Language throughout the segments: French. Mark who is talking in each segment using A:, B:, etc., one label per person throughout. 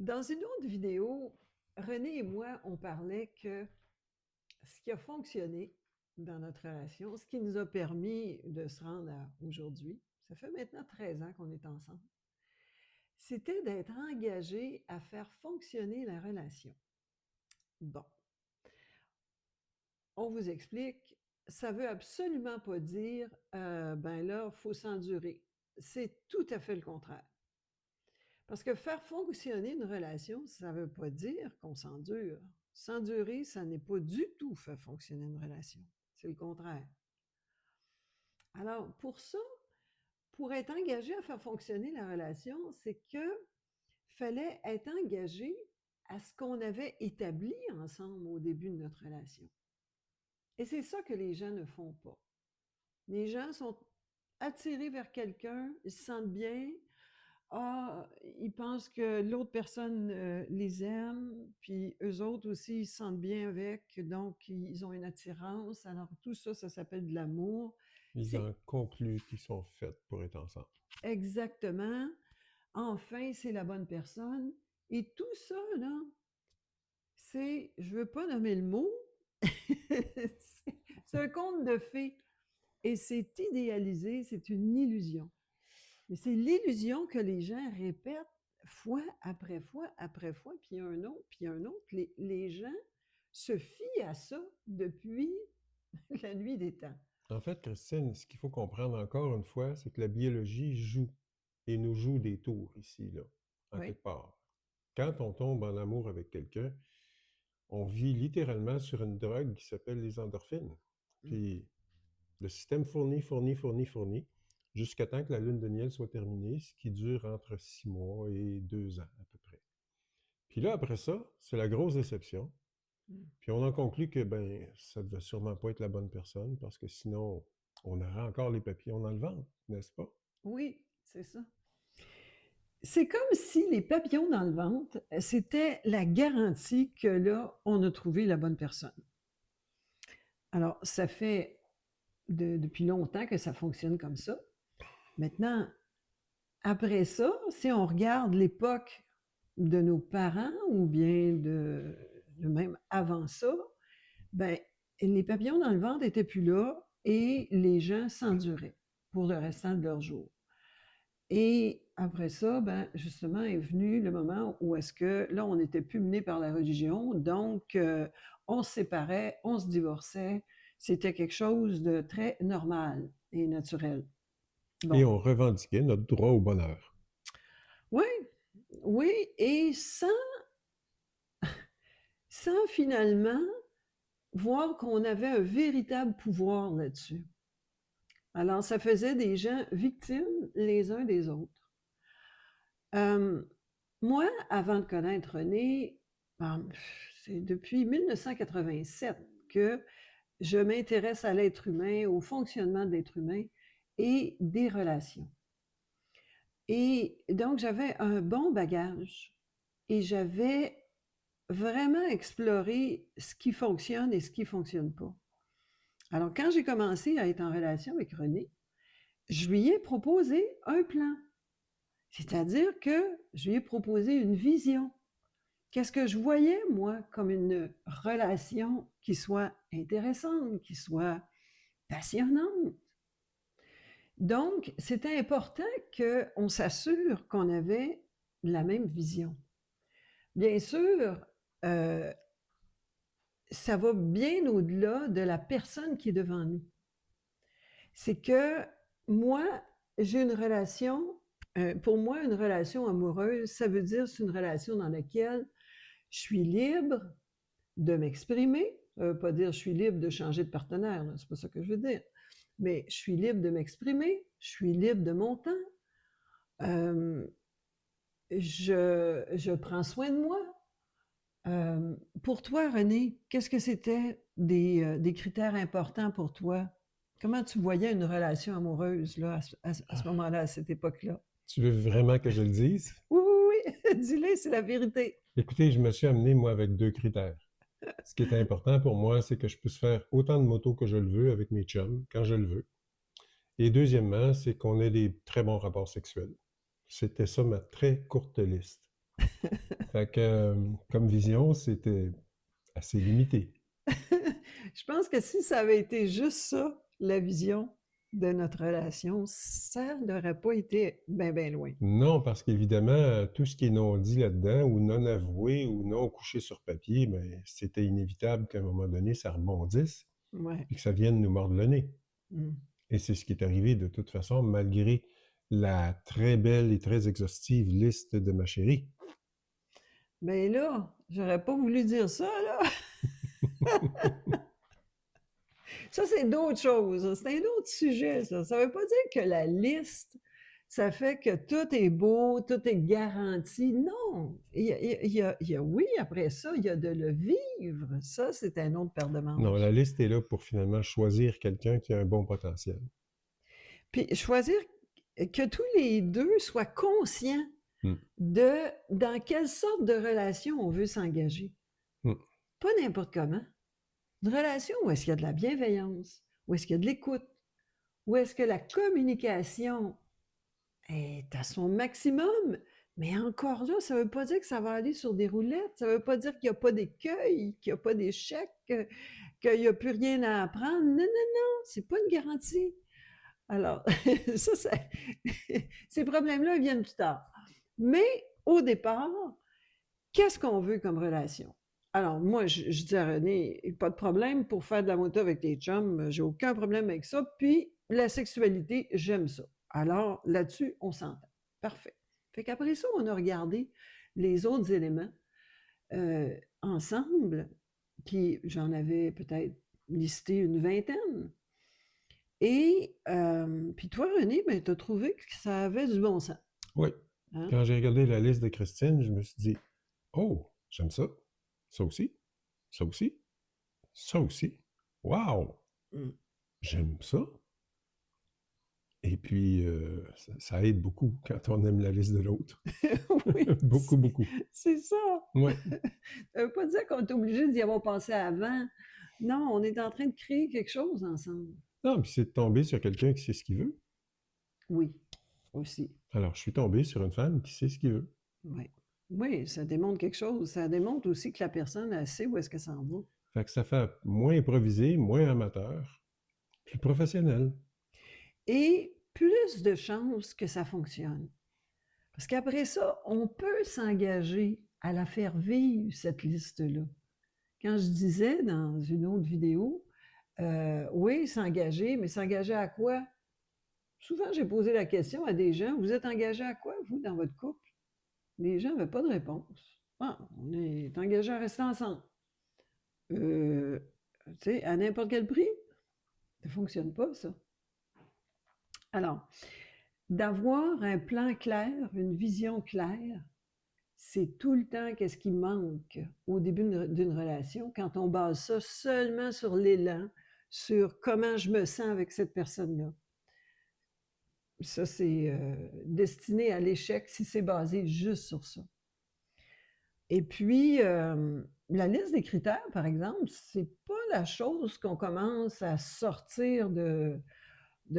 A: Dans une autre vidéo, René et moi, on parlait que ce qui a fonctionné dans notre relation, ce qui nous a permis de se rendre à aujourd'hui, ça fait maintenant 13 ans qu'on est ensemble, c'était d'être engagé à faire fonctionner la relation. Bon, on vous explique, ça veut absolument pas dire, ben là, il faut s'endurer. C'est tout à fait le contraire. Parce que faire fonctionner une relation, ça ne veut pas dire qu'on s'endure. S'endurer, ça n'est pas du tout faire fonctionner une relation. C'est le contraire. Alors, pour ça, pour être engagé à faire fonctionner la relation, c'est que fallait être engagé à ce qu'on avait établi ensemble au début de notre relation. Et c'est ça que les gens ne font pas. Les gens sont attirés vers quelqu'un, ils se sentent bien, ils pensent que l'autre personne les aime, puis eux autres aussi, ils se sentent bien avec, donc ils ont une attirance. Alors tout ça, ça s'appelle de l'amour.
B: Ils en
A: C'est
B: concluent qu'ils sont faits pour être ensemble.
A: exactement, enfin, c'est la bonne personne. Et tout ça, là, c'est, je veux pas nommer le mot, c'est un conte de fées. Et c'est idéalisé, c'est une illusion. Mais c'est l'illusion que les gens répètent fois après fois après fois, puis un autre, puis un autre. Les gens se fient à ça depuis la nuit des temps.
B: En fait, Christine, ce qu'il faut comprendre encore une fois, c'est que la biologie joue et nous joue des tours ici, là, en
A: Oui.
B: quelque part. Quand on tombe en amour avec quelqu'un, on vit littéralement sur une drogue qui s'appelle les endorphines.
A: Mm.
B: Puis le système fournit, jusqu'à temps que la lune de miel soit terminée, ce qui dure entre 6 mois et 2 ans à peu près. Puis là, après ça, c'est la grosse déception.
A: Mm.
B: Puis on en conclut que ben ça devait sûrement pas être la bonne personne parce que sinon on aurait encore les papillons dans le ventre, n'est-ce pas?
A: Oui, c'est ça. C'est comme si les papillons dans le ventre, c'était la garantie que là, on a trouvé la bonne personne. Alors, ça fait depuis longtemps que ça fonctionne comme ça. Maintenant, après ça, si on regarde l'époque de nos parents ou bien de même avant ça, ben, les papillons dans le ventre n'étaient plus là et les gens s'enduraient pour le restant de leur jour. Et après ça, ben, justement, est venu le moment où est-ce que là, on n'était plus mené par la religion, donc on se séparait, on se divorçait. C'était quelque chose de très normal et naturel.
B: Et
A: Bon,
B: on revendiquait notre droit au bonheur.
A: oui, oui, et sans finalement voir qu'on avait un véritable pouvoir là-dessus. Alors, ça faisait des gens victimes les uns des autres. Euh, Moi, avant de connaître René, c'est depuis 1987 que je m'intéresse à l'être humain, au fonctionnement de l'être humain et des relations. Et donc, j'avais un bon bagage et j'avais vraiment exploré ce qui fonctionne et ce qui fonctionne pas. Alors, quand j'ai commencé à être en relation avec René, je lui ai proposé un plan. C'est-à-dire que je lui ai proposé une vision. Qu'est-ce que je voyais, moi, comme une relation qui soit intéressante, qui soit passionnante? Donc, c'était important qu'on s'assure qu'on avait la même vision. Bien sûr, euh, ça va bien au-delà de la personne qui est devant nous. C'est que moi, j'ai une relation, pour moi, une relation amoureuse, ça veut dire c'est une relation dans laquelle je suis libre de m'exprimer. Ça veut pas dire je suis libre de changer de partenaire, là, c'est pas ça que je veux dire. Mais je suis libre de m'exprimer, je suis libre de mon temps. Euh, je prends soin de moi. Pour toi, René, qu'est-ce que c'était des critères importants pour toi? Comment tu voyais une relation amoureuse là, à ce moment-là, à cette époque-là?
B: Tu veux vraiment que je le dise?
A: Oui, oui, oui, dis-le, c'est la vérité.
B: Écoutez, je me suis amené, moi, avec 2 critères. Ce qui est important pour moi, c'est que je puisse faire autant de motos que je le veux avec mes chums, quand je le veux. Et deuxièmement, c'est qu'on ait des très bons rapports sexuels. C'était ça ma très courte liste. Fait que, comme vision, c'était assez limité.
A: Je pense que si ça avait été juste ça, la vision de notre relation, ça n'aurait pas été bien, bien loin.
B: Non, parce qu'évidemment, tout ce qui est non dit là-dedans, ou non avoué, ou non couché sur papier, ben, c'était inévitable qu'à un moment donné, ça rebondisse,
A: Ouais.
B: et que ça vienne nous mordre le nez.
A: Mm.
B: Et c'est ce qui est arrivé de toute façon, malgré la très belle et très exhaustive liste de ma chérie.
A: Ben là, j'aurais pas voulu dire ça, là. Ça, c'est d'autres choses. C'est un autre sujet, ça. Ça veut pas dire que la liste, ça fait que tout est beau, tout est garanti. Non. Oui, après ça, il y a de le vivre. Ça, c'est un autre paire de
B: Non, la
A: manches.
B: liste est là pour finalement choisir quelqu'un qui a un bon potentiel.
A: Puis choisir que tous les deux soient conscients
B: Hmm.
A: de dans quelle sorte de relation on veut s'engager.
B: Hmm.
A: Pas n'importe comment. Une relation où est-ce qu'il y a de la bienveillance, où est-ce qu'il y a de l'écoute, où est-ce que la communication est à son maximum. Mais encore là, ça ne veut pas dire que ça va aller sur des roulettes. Ça ne veut pas dire qu'il n'y a pas d'écueil, qu'il n'y a pas d'échec, qu'il n'y a plus rien à apprendre. Non, non, non, c'est pas une garantie. Alors, ça, ces problèmes-là, ils viennent plus tard. Mais au départ, qu'est-ce qu'on veut comme relation? Alors, moi, je dis à René, pas de problème pour faire de la moto avec tes chums, j'ai aucun problème avec ça. Puis, la sexualité, j'aime ça. Alors, là-dessus, on s'entend. Parfait. Fait qu'après ça, on a regardé les autres éléments ensemble, puis j'en avais peut-être listé une vingtaine. Et puis toi, René, ben, tu as trouvé que ça avait du bon sens.
B: Oui.
A: Hein?
B: Quand j'ai regardé la liste de Christine, je me suis dit, oh, j'aime ça. Ça aussi. Ça aussi. Ça aussi. Wow!
A: Mm.
B: J'aime ça. Et puis, ça aide beaucoup quand on aime la liste de l'autre.
A: Oui,
B: Beaucoup, beaucoup.
A: c'est ça.
B: Ouais.
A: Ça veut pas dire qu'on est obligé d'y avoir pensé avant. Non, on est en train de créer quelque chose ensemble.
B: Non, puis c'est de tomber sur quelqu'un qui sait ce qu'il veut.
A: Oui, aussi.
B: Alors, je suis tombé sur une femme qui sait ce qu'il veut.
A: Oui. Oui, ça démontre quelque chose. Ça démontre aussi que la personne, elle sait où est-ce que ça en va.
B: Fait que ça fait moins improvisé, moins amateur, plus professionnel.
A: Et plus de chances que ça fonctionne. Parce qu'après ça, on peut s'engager à la faire vivre, cette liste-là. Quand je disais dans une autre vidéo, oui, s'engager, mais s'engager à quoi? Souvent, j'ai posé la question à des gens, vous êtes engagé à quoi, vous, dans votre couple? Les gens n'avaient pas de réponse. Ah, on est engagé à rester ensemble. Tu sais, à n'importe quel prix? Ça ne fonctionne pas, ça. Alors, d'avoir un plan clair, une vision claire, c'est tout le temps qu'est-ce qui manque au début d'une relation quand on base ça seulement sur l'élan, sur comment je me sens avec cette personne-là. Ça, c'est destiné à l'échec si c'est basé juste sur ça. Et puis, la liste des critères, par exemple, c'est pas la chose qu'on commence à sortir de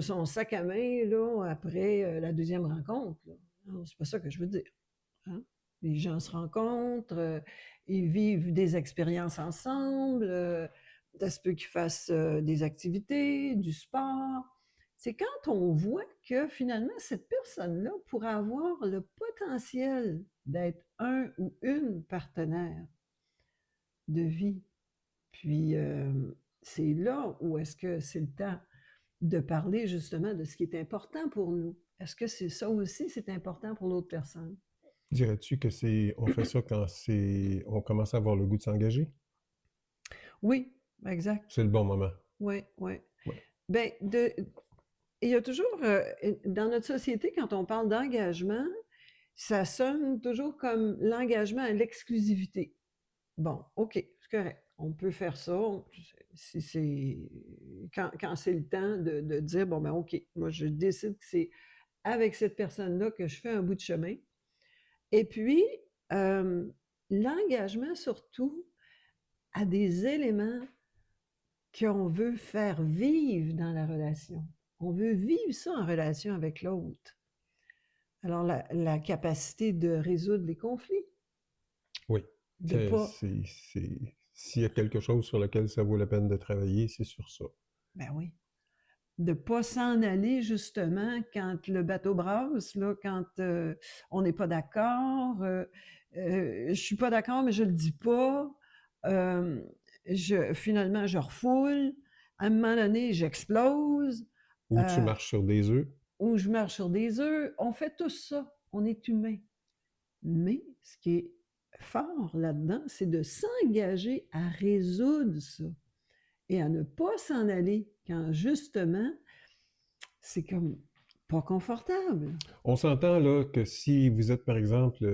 A: son sac à main là, après la deuxième rencontre. Là. Non, c'est pas ça que je veux dire. Hein? Les gens se rencontrent, ils vivent des expériences ensemble, ça se peut qu'ils fassent des activités, du sport. C'est quand on voit que finalement, cette personne-là pourrait avoir le potentiel d'être un ou une partenaire de vie. Puis, c'est là où est-ce que c'est le temps de parler justement de ce qui est important pour nous. Est-ce que c'est ça aussi, c'est important pour l'autre personne?
B: Dirais-tu que on fait ça quand on commence à avoir le goût de s'engager?
A: Oui, exact.
B: C'est le bon moment.
A: Oui, oui.
B: Ouais.
A: Bien, il y a toujours, dans notre société, quand on parle d'engagement, ça sonne toujours comme l'engagement à l'exclusivité. Bon, OK, c'est correct. On peut faire ça si c'est quand c'est le temps de dire bon ben OK, moi je décide que c'est avec cette personne-là que je fais un bout de chemin. Et puis, l'engagement surtout à des éléments qu'on veut faire vivre dans la relation. On veut vivre ça en relation avec l'autre. Alors, la capacité de résoudre les conflits,
B: Oui.
A: de pas,
B: S'il y a quelque chose sur lequel ça vaut la peine de travailler, c'est sur ça.
A: ben oui, de pas s'en aller justement quand le bateau brasse, là, quand on n'est pas d'accord, je suis pas d'accord, mais je le dis pas. Euh, Finalement, je refoule. À un moment donné, j'explose.
B: Ou tu
A: euh,
B: marches sur des œufs.
A: ou je marche sur des œufs. On fait tout ça. On est humain. Mais ce qui est fort là-dedans, c'est de s'engager à résoudre ça et à ne pas s'en aller quand justement c'est comme pas confortable.
B: On s'entend là que si vous êtes, par exemple,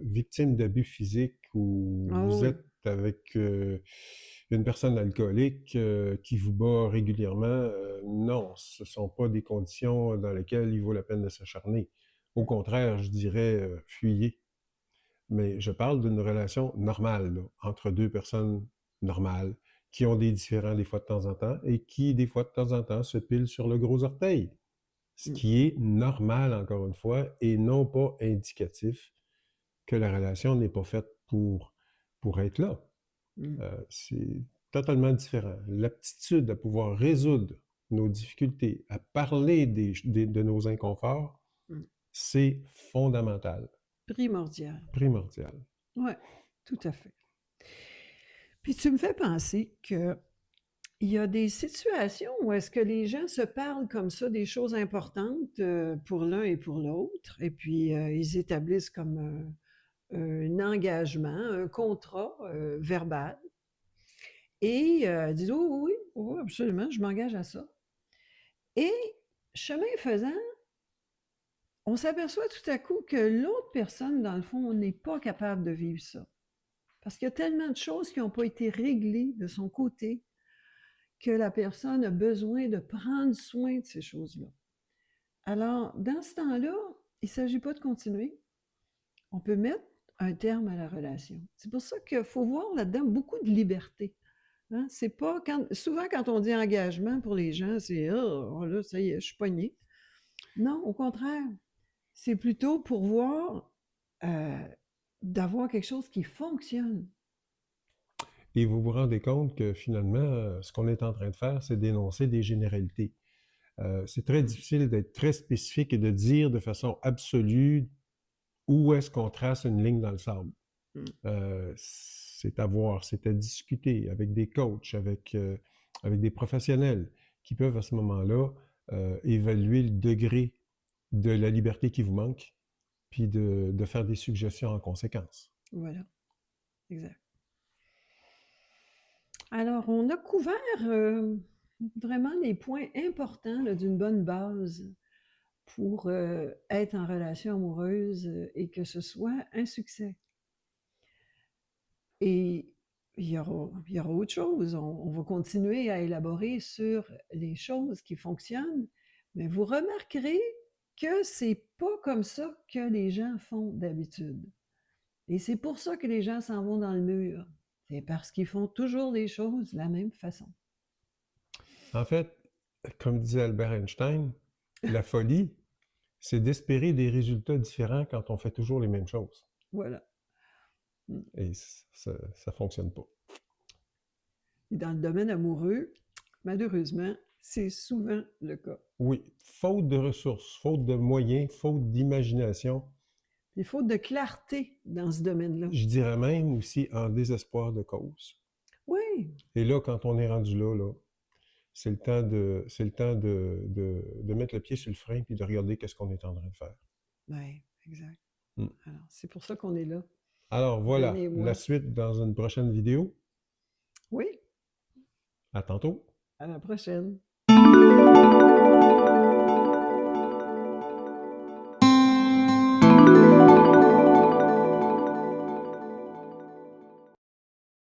B: victime d'abus physiques ou
A: Ah
B: vous
A: oui.
B: êtes avec une personne alcoolique qui vous bat régulièrement, non, ce ne sont pas des conditions dans lesquelles il vaut la peine de s'acharner. Au contraire, je dirais, fuyez. Mais je parle d'une relation normale, là, entre deux personnes normales, qui ont des différends des fois de temps en temps et qui, des fois de temps en temps, se pilent sur le gros orteil. Ce
A: Mm,
B: qui est normal, encore une fois, et non pas indicatif que la relation n'est pas faite pour être là.
A: mm,
B: C'est totalement différent. L'aptitude à pouvoir résoudre nos difficultés, à parler de nos inconforts,
A: mm.
B: c'est fondamental,
A: Primordial.
B: primordial.
A: Oui, tout à fait. Puis tu me fais penser que il y a des situations où est-ce que les gens se parlent comme ça des choses importantes pour l'un et pour l'autre, et puis ils établissent comme un engagement, un contrat verbal, et disent oh oui, oui, absolument, je m'engage à ça. Et chemin faisant, on s'aperçoit tout à coup que l'autre personne, dans le fond, n'est pas capable de vivre ça. Parce qu'il y a tellement de choses qui n'ont pas été réglées de son côté que la personne a besoin de prendre soin de ces choses-là. Alors, dans ce temps-là, il ne s'agit pas de continuer. On peut mettre un terme à la relation. C'est pour ça qu'il faut voir là-dedans beaucoup de liberté. Hein? C'est pas souvent quand on dit engagement pour les gens, c'est oh là, ça y est, je suis pogné. Non, au contraire, c'est plutôt pour voir d'avoir quelque chose qui fonctionne.
B: Et vous vous rendez compte que finalement, ce qu'on est en train de faire, c'est d'énoncer des généralités. C'est très difficile d'être très spécifique et de dire de façon absolue où est-ce qu'on trace une ligne dans le sable.
A: Mm.
B: C'est à voir, c'est à discuter avec des coachs, avec des professionnels qui peuvent à ce moment-là évaluer le degré de la liberté qui vous manque, puis de faire des suggestions en conséquence.
A: Voilà, exact. Alors, on a couvert vraiment les points importants d'une bonne base pour être en relation amoureuse et que ce soit un succès. Et il y aura autre chose. On va continuer à élaborer sur les choses qui fonctionnent, mais vous remarquerez que c'est pas comme ça que les gens font d'habitude. Et c'est pour ça que les gens s'en vont dans le mur. C'est parce qu'ils font toujours les choses de la même façon.
B: En fait, comme disait Albert Einstein, la folie, c'est d'espérer des résultats différents quand on fait toujours les mêmes choses.
A: Voilà.
B: Et ça ne fonctionne pas.
A: Et dans le domaine amoureux, malheureusement, c'est souvent le cas.
B: Oui, faute de ressources, faute de moyens, faute d'imagination.
A: Il faut de clarté dans ce domaine-là.
B: Je dirais même aussi en désespoir de cause.
A: Oui.
B: Et là, quand on est rendu là, c'est le temps de mettre le pied sur le frein puis de regarder qu'est-ce qu'on est en train de faire.
A: Oui, exact.
B: Mm.
A: Alors, c'est pour ça qu'on est là,
B: Alors
A: René
B: voilà,
A: et
B: la
A: moi.
B: suite dans une prochaine vidéo.
A: Oui,
B: À tantôt.
A: à la prochaine.